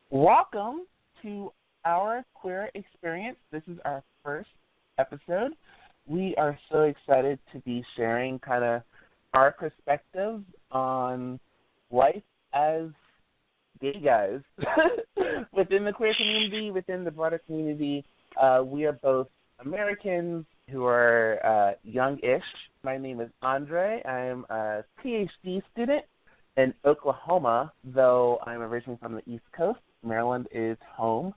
Welcome to our queer experience. This is our first episode. We are so excited to be sharing kind of our perspectives on life as gay guys within the queer community, within the broader community. We are both Americans who are young-ish. My name is Andre. I'm a PhD student in Oklahoma, though I'm originally from the East Coast. Maryland is home.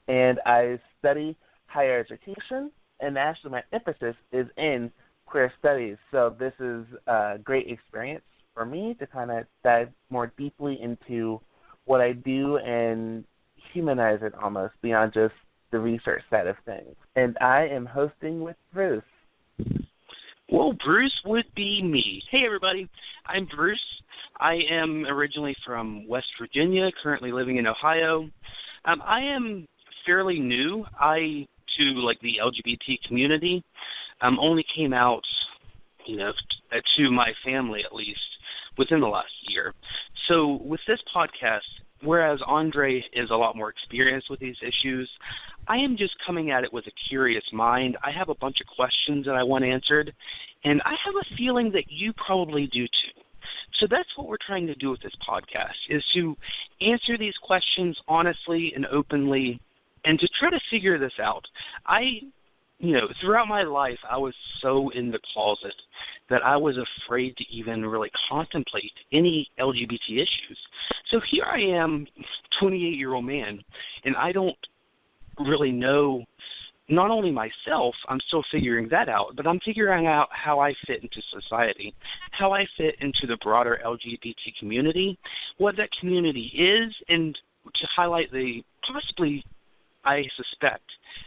And I study higher education, and actually my emphasis is in queer studies. So this is a great experience for me to kind of dive more deeply into what I do and humanize it almost beyond just the research side of things. And I am hosting with Bruce. Well, Bruce would be me. Hey, everybody. I'm Bruce. I am originally from West Virginia, currently living in Ohio. I am fairly new. The LGBT community, only came out, to my family at least, within the last year. So with this podcast, whereas Andre is a lot more experienced with these issues, I am just coming at it with a curious mind. I have a bunch of questions that I want answered, and I have a feeling that you probably do too. So that's what we're trying to do with this podcast, is to answer these questions honestly and openly and to try to figure this out. Throughout my life, I was so in the closet that I was afraid to even really contemplate any LGBT issues. So here I am, 28-year-old man, and I don't really know, not only myself, I'm still figuring that out, but I'm figuring out how I fit into society, how I fit into the broader LGBT community, what that community is, and to highlight I suspect,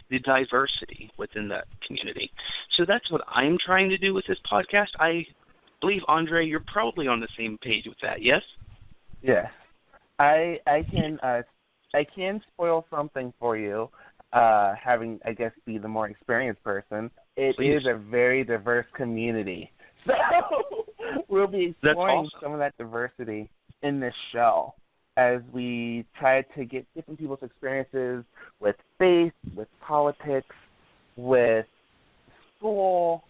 the diversity within that community. So that's what I'm trying to do with this podcast. I believe, Andre, you're probably on the same page with that, yes? Yes. I can spoil something for you, having, I guess, be the more experienced person. It Please. is a very diverse community. So we'll be exploring some of that diversity in this show as we try to get different people's experiences with faith, with politics, with school,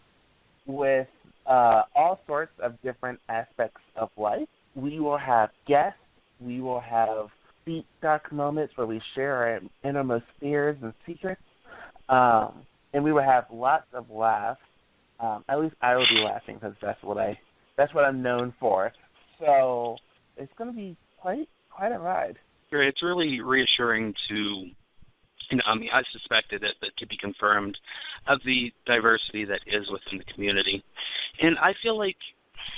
with all sorts of different aspects of life. We will have guests. We will have deep, dark moments where we share our innermost fears and secrets. And we will have lots of laughs. At least I will be laughing because that's what I'm known for. So it's going to be quite a ride. It's really reassuring to, I suspected it, but to be confirmed, of the diversity that is within the community. And I feel like,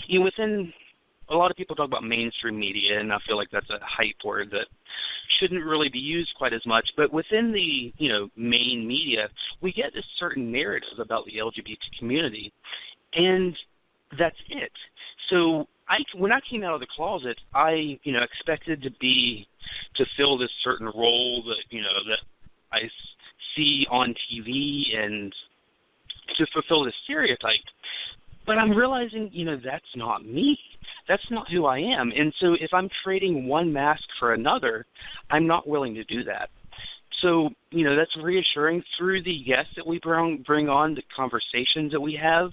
within, a lot of people talk about mainstream media, and I feel like that's a hype word that shouldn't really be used quite as much. But within the, main media, we get this certain narrative about the LGBT community, and that's it. So when I came out of the closet, I, expected to fill this certain role that I see on TV and to fulfill this stereotype. But I'm realizing, that's not me. That's not who I am. And so if I'm trading one mask for another, I'm not willing to do that. So, that's reassuring through the guests that we bring on, the conversations that we have.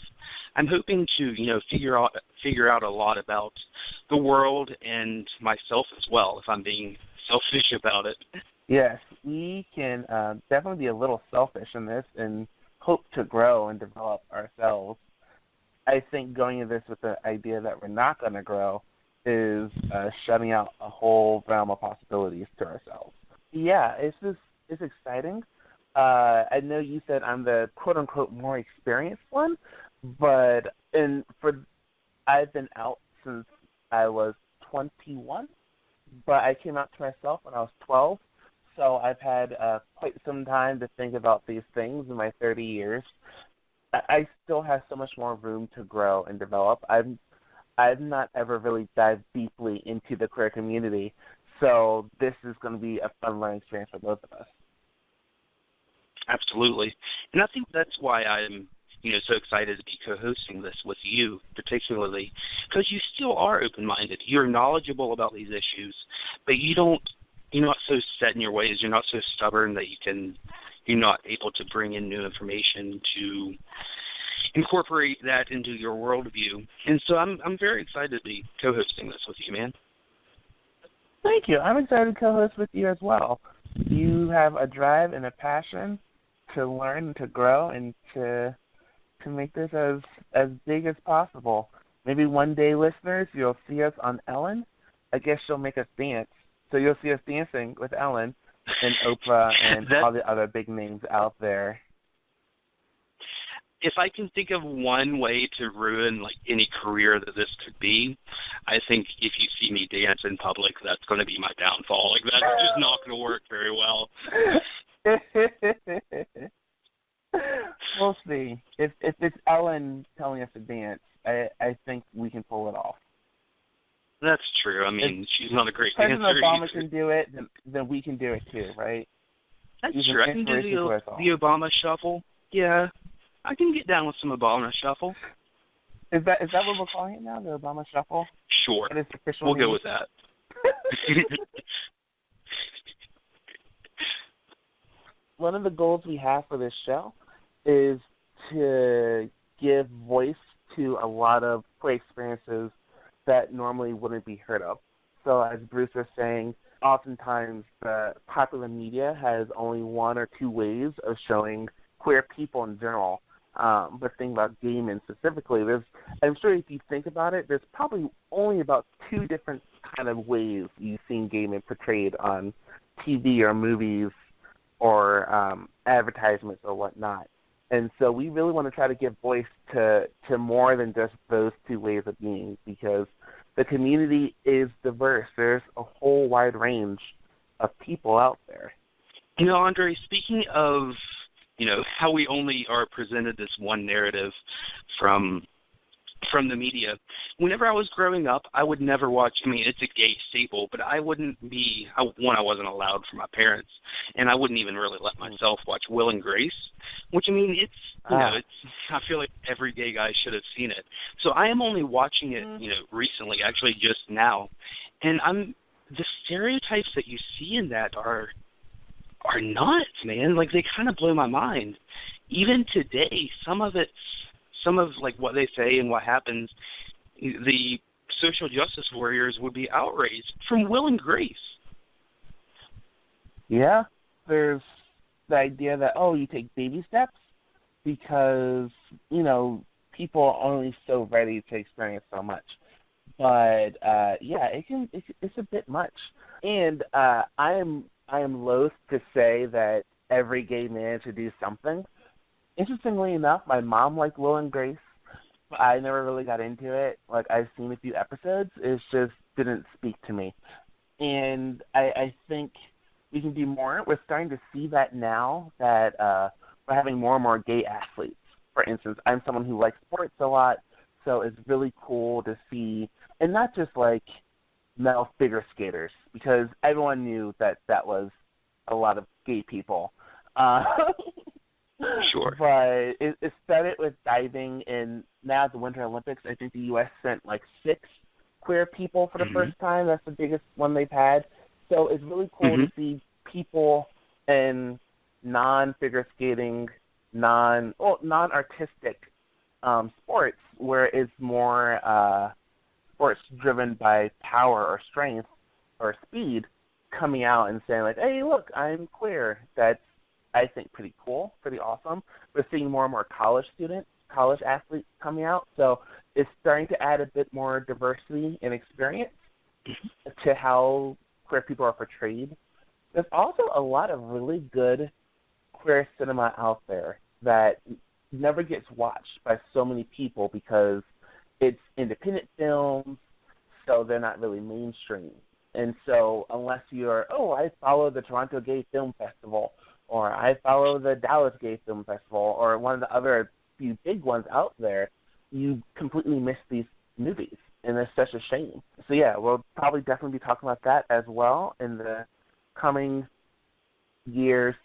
I'm hoping to, figure out a lot about the world and myself as well, if I'm being selfish about it. Yes, we can definitely be a little selfish in this and hope to grow and develop ourselves. I think going into this with the idea that we're not going to grow is shutting out a whole realm of possibilities to ourselves. Yeah, it's exciting. I know you said I'm the quote-unquote more experienced one, but I've been out since I was 21, but I came out to myself when I was 12, so I've had quite some time to think about these things in my 30 years. I still have so much more room to grow and develop. I've not ever really dived deeply into the queer community, so this is going to be a fun learning experience for both of us. Absolutely. And I think that's why I'm so excited to be co-hosting this with you, particularly, because you still are open-minded. You're knowledgeable about these issues, but you don't you're not so set in your ways. You're not so stubborn that you're not able to bring in new information to incorporate that into your worldview. And so I'm very excited to be co-hosting this with you, man. Thank you. I'm excited to co-host with you as well. You have a drive and a passion to learn and to grow and to make this as big as possible. Maybe one day, listeners, you'll see us on Ellen. I guess she'll make us dance. So you'll see us dancing with Ellen and Oprah and all the other big names out there. If I can think of one way to ruin like any career that this could be, I think if you see me dance in public, that's going to be my downfall. Like that's just not going to work very well. We'll see. If it's Ellen telling us to dance, I think we can pull it off. That's true. I mean, she's not a great dancer. President Obama can do it, then we can do it too, right? That's true. I can do the Obama shuffle. Yeah. I can get down with some Obama shuffle. Is that what we're calling it now, the Obama shuffle? Sure. That is official we'll name? Go with that. One of the goals we have for this show is to give voice to a lot of queer experiences that normally wouldn't be heard of. So as Bruce was saying, oftentimes the popular media has only one or two ways of showing queer people in general. But thinking about gay men specifically, I'm sure if you think about it, there's probably only about two different kind of ways you've seen gay men portrayed on TV or movies or advertisements or whatnot. And so we really want to try to give voice to more than just those two ways of being, because the community is diverse. There's a whole wide range of people out there. You know, Andre, speaking of how we only are presented this one narrative from the media. Whenever I was growing up, I would never watch, it's a gay staple, but I wasn't allowed from my parents, and I wouldn't even really let myself watch Will and Grace, which, it's, I feel like every gay guy should have seen it. So I am only watching it, recently, actually just now, and the stereotypes that you see in that are nuts, man. Like, they kind of blow my mind. Even today, some of like what they say and what happens, the social justice warriors would be outraged from Will and Grace. Yeah, there's the idea that, you take baby steps because, people are only so ready to experience so much. But, it's a bit much. And I am loath to say that every gay man should do something. Interestingly enough, my mom liked Will and Grace. I never really got into it. Like, I've seen a few episodes. It just didn't speak to me. And I think we can do more. We're starting to see that now, that we're having more and more gay athletes. For instance, I'm someone who likes sports a lot, so it's really cool to see, and not just like male figure skaters, because everyone knew that was a lot of gay people. Sure. But it started with diving, and now at the Winter Olympics, I think the U.S. sent like 6 queer people for the first time. That's the biggest one they've had. So it's really cool to see people in non-figure skating, non-artistic sports, where it's more sports driven by power or strength or speed, coming out and saying like, hey, look, I'm queer. That's, I think, pretty cool, pretty awesome. We're seeing more and more college athletes coming out, so it's starting to add a bit more diversity and experience to how queer people are portrayed. There's also a lot of really good queer cinema out there that never gets watched by so many people because it's independent films, so they're not really mainstream. And so unless you're, I follow the Toronto Gay Film Festival, or I follow the Dallas Gay Film Festival, or one of the other few big ones out there, you completely miss these movies, and it's such a shame. So yeah, we'll probably definitely be talking about that as well in the coming years,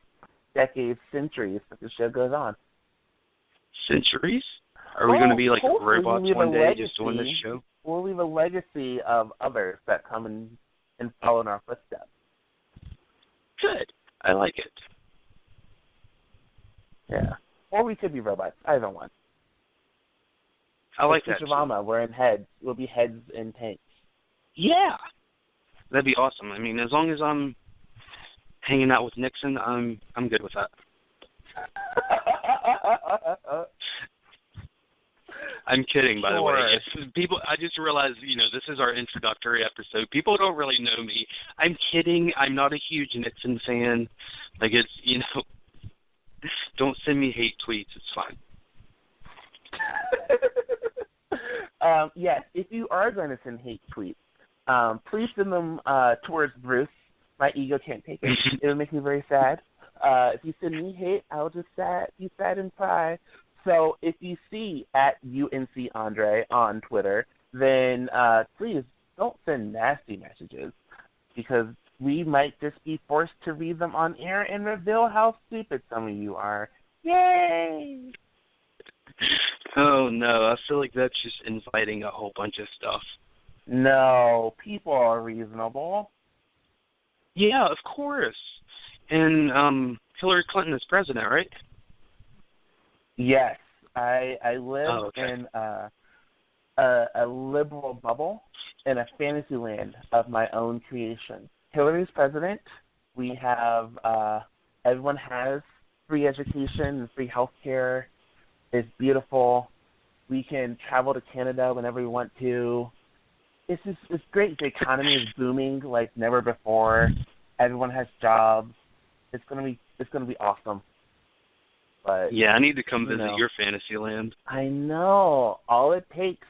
decades, centuries as the show goes on. Centuries? Are we going to be like robots one day legacy, just doing this show? We'll leave a legacy of others that come and follow in our footsteps. I like it. Yeah. Or we could be robots. Either one. I like that, Futurama, we're in heads. We'll be heads in tanks. Yeah. That'd be awesome. I mean, as long as I'm hanging out with Nixon, I'm good with that. I'm kidding, by the way. If people, I just realized, this is our introductory episode. People don't really know me. I'm kidding. I'm not a huge Nixon fan. Like, it's, don't send me hate tweets. It's fine. Yes, if you are going to send hate tweets, please send them towards Bruce. My ego can't take it. It would make me very sad. If you send me hate, I'll just be sad and cry. So if you see at UNC Andre on Twitter, then please don't send nasty messages, because we might just be forced to read them on air and reveal how stupid some of you are. Yay! Oh, no. I feel like that's just inviting a whole bunch of stuff. No, people are reasonable. Yeah, of course. And Hillary Clinton is president, right? Yes. I live in a liberal bubble in a fantasy land of my own creation. Hillary's president. We have everyone has free education and free health care. It's beautiful. We can travel to Canada whenever we want to. It's great. The economy is booming like never before. Everyone has jobs. It's gonna be awesome. But yeah, I need to come visit your fantasy land. I know. All it takes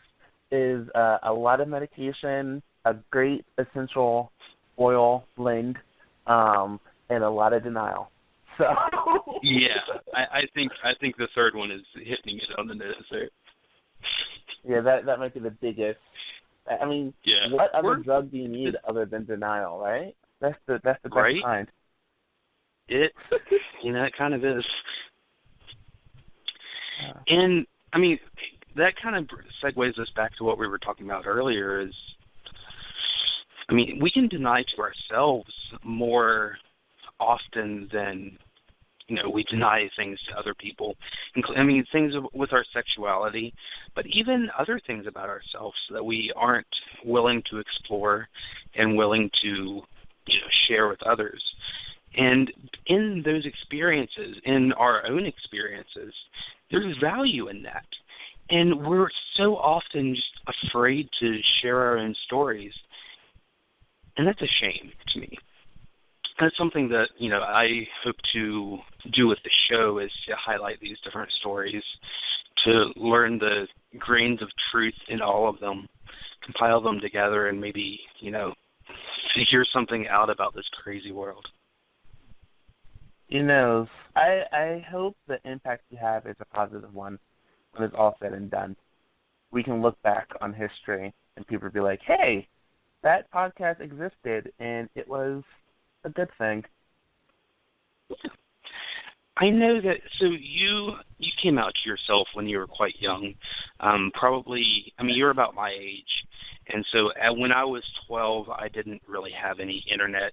is a lot of medication, a great essential oil blend, and a lot of denial. So yeah, I think the third one is hitting it on the nose there. Yeah, that might be the biggest. I mean, what other drug do you need other than denial, right? That's the best kind. It kind of is. And I mean, that kind of segues us back to what we were talking about earlier. Is, I mean, we can deny to ourselves more often than we deny things to other people. I mean, things with our sexuality, but even other things about ourselves that we aren't willing to explore and willing to, share with others. And in those experiences, in our own experiences, there's value in that. And we're so often just afraid to share our own stories. And that's a shame to me. That's something that, I hope to do with the show, is to highlight these different stories, to learn the grains of truth in all of them, compile them together, and maybe, figure something out about this crazy world. I hope the impact you have is a positive one when it's all said and done. We can look back on history and people will be like, hey, that podcast existed and it was a good thing. I know that. So you came out to yourself when you were quite young. Probably, I mean, you're about my age. And so when I was 12, I didn't really have any internet.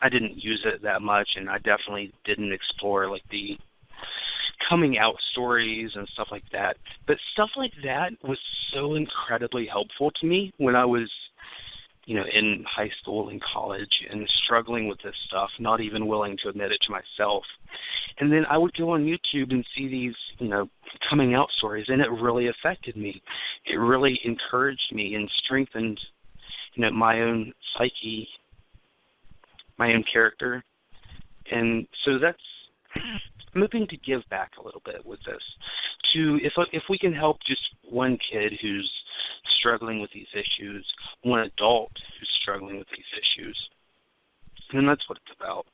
I didn't use it that much, and I definitely didn't explore like the coming out stories and stuff like that. But stuff like that was so incredibly helpful to me when I was, in high school and college and struggling with this stuff, not even willing to admit it to myself. And then I would go on YouTube and see these, coming out stories, and it really affected me. It really encouraged me and strengthened, my own psyche, my own character. And so I'm hoping to give back a little bit with this. If we can help just one kid who's struggling with these issues, one adult who's struggling with these issues, and that's what it's about.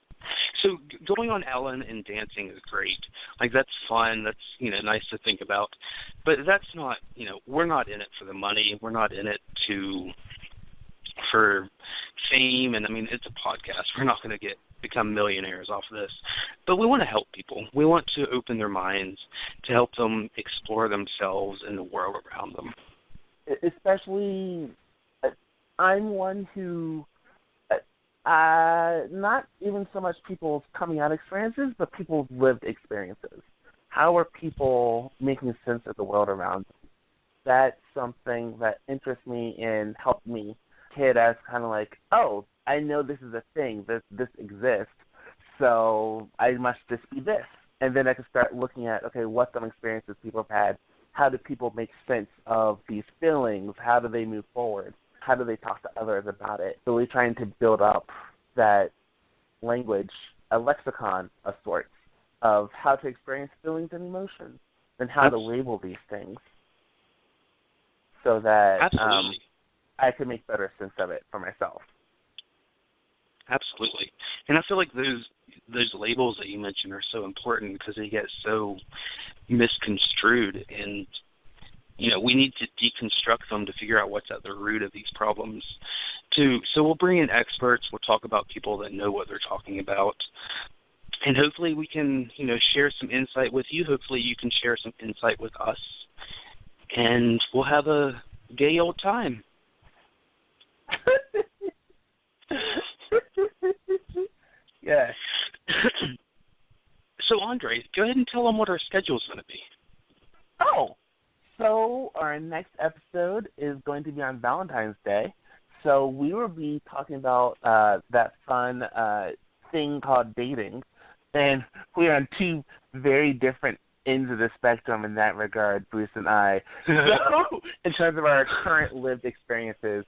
So going on Ellen and dancing is great. Like, that's fun. That's, nice to think about. But that's not, we're not in it for the money. We're not in it for fame. And, I mean, it's a podcast. We're not going to become millionaires off of this. But we want to help people. We want to open their minds to help them explore themselves and the world around them. Especially, I'm one who, Not even so much people's coming out experiences, but people's lived experiences. How are people making sense of the world around them? That's something that interests me and helped me kid as kind of like, oh, I know this is a thing, this exists, so I must just be this. And then I can start looking at, okay, what some experiences people have had. How do people make sense of these feelings? How do they move forward? How do they talk to others about it? So we're trying to build up that language, a lexicon of sorts, of how to experience feelings and emotions and how to label these things so that I can make better sense of it for myself. Absolutely. And I feel like those labels that you mentioned are so important because they get so misconstrued, and we need to deconstruct them to figure out what's at the root of these problems too. So we'll bring in experts, we'll talk about people that know what they're talking about, and hopefully we can share some insight with you. Hopefully you can share some insight with us, and we'll have a gay old time. Yes. So, Andre, go ahead and tell them what our schedule is going to be. Oh, so our next episode is going to be on Valentine's Day. So we will be talking about that fun thing called dating. And we are on two very different ends of the spectrum in that regard, Bruce and I, so, in terms of our current lived experiences.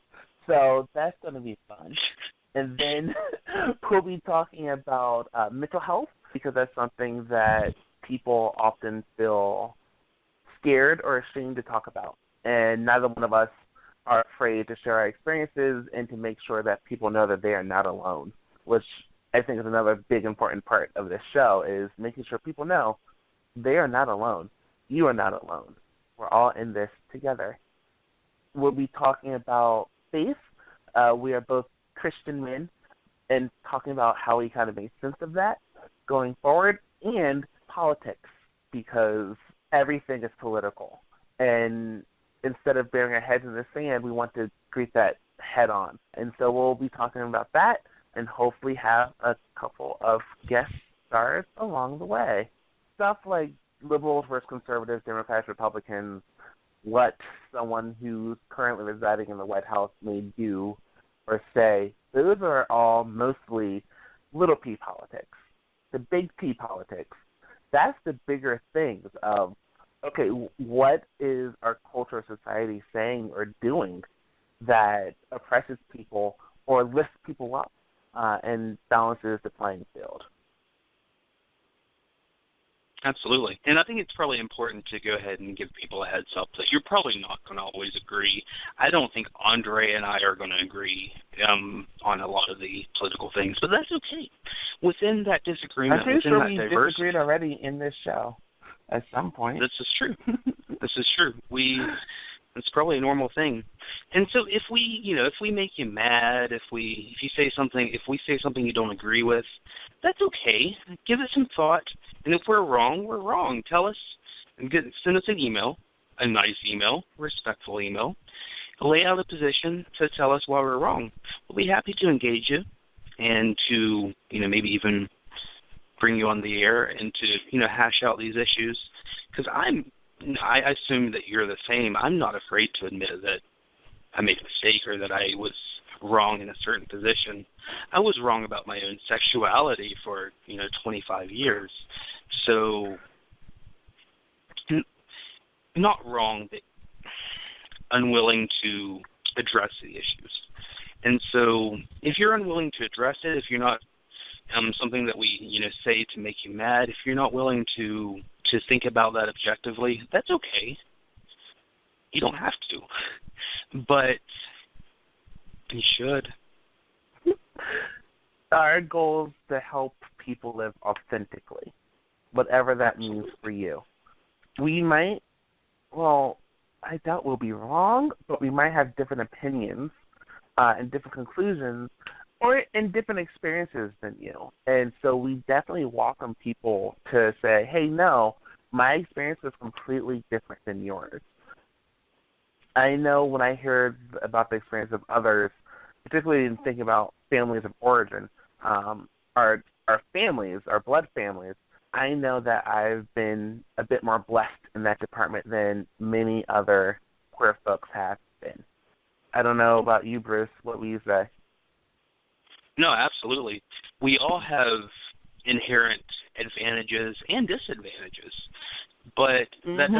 So that's going to be fun. And then we'll be talking about mental health, because that's something that people often feel scared or ashamed to talk about. And neither one of us are afraid to share our experiences and to make sure that people know that they are not alone, which I think is another big important part of this show, is making sure people know they are not alone. You are not alone. We're all in this together. We'll be talking about faith. We are both Christian men, and talking about how we kind of make sense of that going forward, and politics, because everything is political. And instead of burying our heads in the sand, we want to greet that head on. And so we'll be talking about that and hopefully have a couple of guest stars along the way. Stuff like liberals versus conservatives, Democrats, Republicans, what someone who's currently residing in the White House may do or say, those are all mostly little p politics. The big P politics, that's the bigger things of, okay, what is our culture or society saying or doing that oppresses people or lifts people up and balances the playing field? Absolutely. And I think it's probably important to go ahead and give people a heads up that you're probably not going to always agree. I don't think Andre and I are going to agree on a lot of the political things, but that's okay. Within that disagreement, I'm pretty within sure that we diversity, disagreed already in this show at some point. This is true. This is true. It's probably a normal thing. And so if we make you mad, if we say something you don't agree with, that's okay. Give it some thought. And if we're wrong, we're wrong. Tell us and send us an email, a nice email, respectful email. Lay out a position to tell us why we're wrong. We'll be happy to engage you and to, maybe even bring you on the air and to, hash out these issues. Because I assume that you're the same. I'm not afraid to admit that I made a mistake or that I was wrong in a certain position. I was wrong about my own sexuality for, 25 years. So, not wrong, but unwilling to address the issues. And so, if you're unwilling to address it, if you're not something that we, say to make you mad, if you're not willing to think about that objectively, that's okay. You don't have to. But you should. Our goal is to help people live authentically, whatever that means for you. We might, I doubt we'll be wrong, but we might have different opinions and different conclusions or in different experiences than you. And so we definitely welcome people to say, hey, no, my experience is completely different than yours. I know when I hear about the experience of others, particularly in thinking about families of origin, our families, our blood families, I know that I've been a bit more blessed in that department than many other queer folks have been. I don't know about you, Bruce. What will you say? No, absolutely. We all have inherent advantages and disadvantages, but that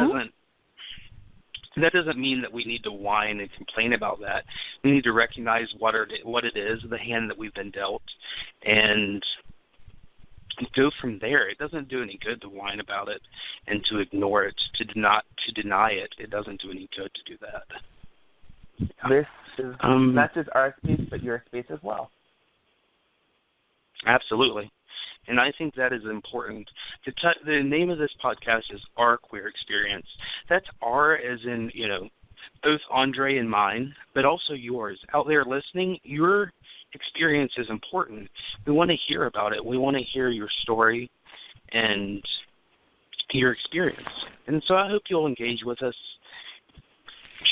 doesn't mean that we need to whine and complain about that. We need to recognize what it is, the hand that we've been dealt, and go from there. It doesn't do any good to whine about it and to ignore it, to deny it. It doesn't do any good to do that. This is not just our space, but your space as well. Absolutely. And I think that is important. The name of this podcast is Our Queer Experience. That's our as in, both Andre and mine, but also yours. Out there listening, your experience is important. We want to hear about it. We want to hear your story and your experience. And so I hope you'll engage with us.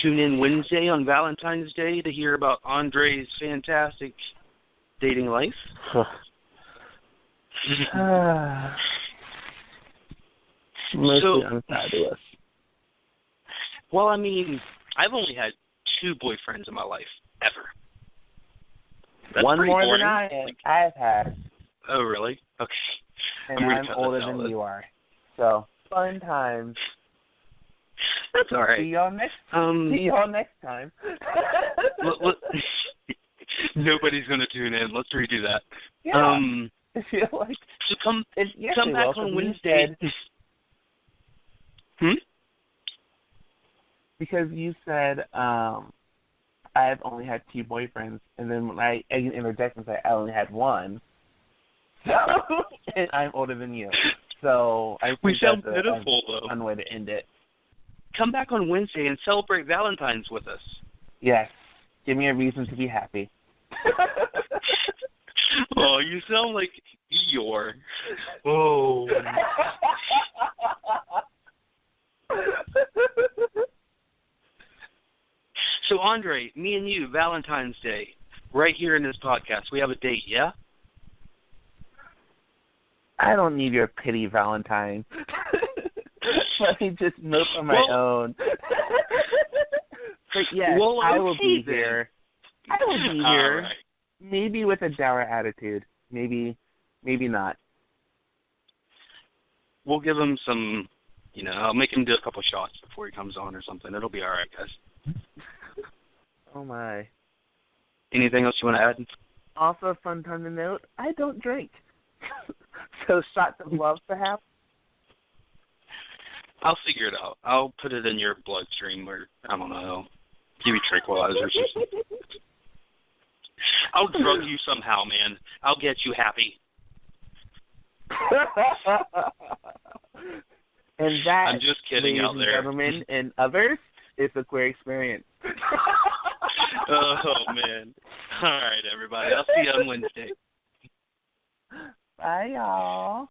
Tune in Wednesday on Valentine's Day to hear about Andre's fantastic dating life. Mostly unfabulous. Well, I mean, I've only had 2 boyfriends in my life, ever. That's one more boring. than I've had. Oh, really? Okay. And I'm older than you are. So, fun times. That's all right. See y'all next time. Nobody's going to tune in. Let's redo that. Yeah. I feel like so come back on Wednesday. Because you said I've only had 2 boyfriends, and then when I interject and say I only had 1, and I'm older than you. So I think we sound that's pitiful, a fun way to end it. Come back on Wednesday and celebrate Valentine's with us. Yes. Give me a reason to be happy. Oh, you sound like Eeyore. Oh. So, Andre, me and you, Valentine's Day, right here in this podcast. We have a date, yeah? I don't need your pity, Valentine. Let me just mope on my own. But yes, I will be here. I will be here. Right. Maybe with a dour attitude. Maybe not. We'll give him some, I'll make him do a couple shots before he comes on or something. It'll be all right, guys. Oh, my. Anything else you want to add? Also, a fun time to note, I don't drink. So shots of love, perhaps? I'll figure it out. I'll put it in your bloodstream or, I don't know, give you tranquilizers or something. I'll drug you somehow, man. I'll get you happy. And that, I'm just kidding out there. Gentlemen and others, is a queer experience. Oh, man. All right, everybody. I'll see you on Wednesday. Bye, y'all.